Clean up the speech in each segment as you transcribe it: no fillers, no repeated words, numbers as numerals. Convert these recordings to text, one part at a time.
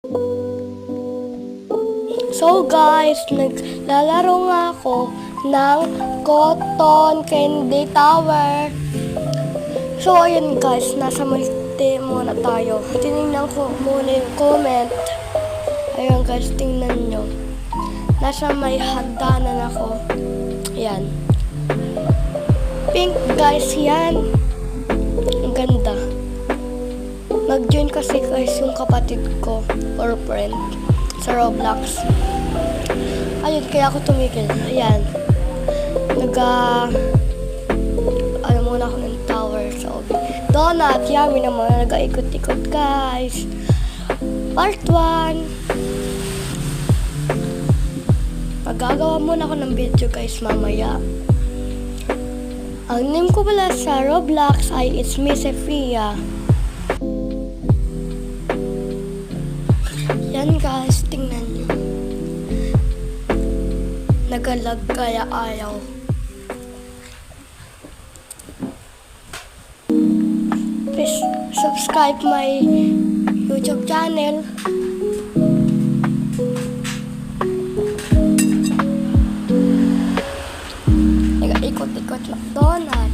So guys, naglalaro nga ako ng Cotton Candy Tower. So ayun guys, nasa multi muna tayo. Tinignan ko muna yung comment. Ayun guys, tingnan nyo. Nasa may hagdanan ako. Ayan. Pink guys, yan. Ang ganda. Mag-join kasi guys yung kapatid ko or friend sa Roblox. Ayun, kaya ako tumigil. Ayan. Ano muna ako ng tower sa OB. Donut, yummy naman. Nag-ikot-ikot guys. Part 1. Magagawa muna ako ng video guys mamaya. Ang name ko pala sa Roblox ay It's Me Sophia. Yan guys, tingnan nyo. Nagalag kaya ayaw. Please subscribe my YouTube channel. Ikot-ikot lang donut.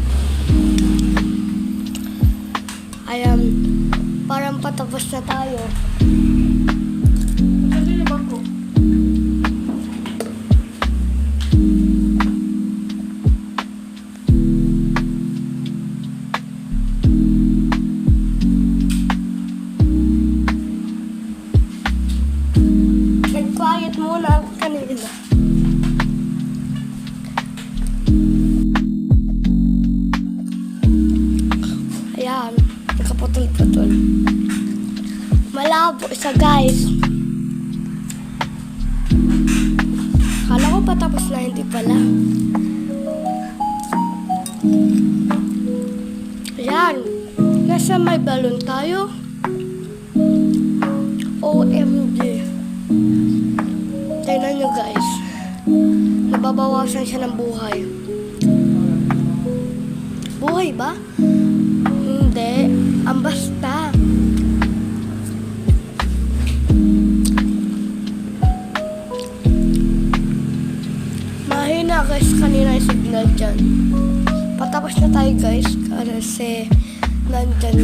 Ayan, parang patapos na tayo. Nag-quiet muna ako kanina. Ayan, nakaputol-putol. Malabo siya guys. Kala ko patapos na, hindi pala. Ayan, nasa may balon tayo. OMG. Tignan nyo guys. Nababawasan siya ng buhay. Buhay ba? Hindi. Ang basta. Mahina guys kanina yung signal dyan. Patapos na tayo guys. Kasi nandyan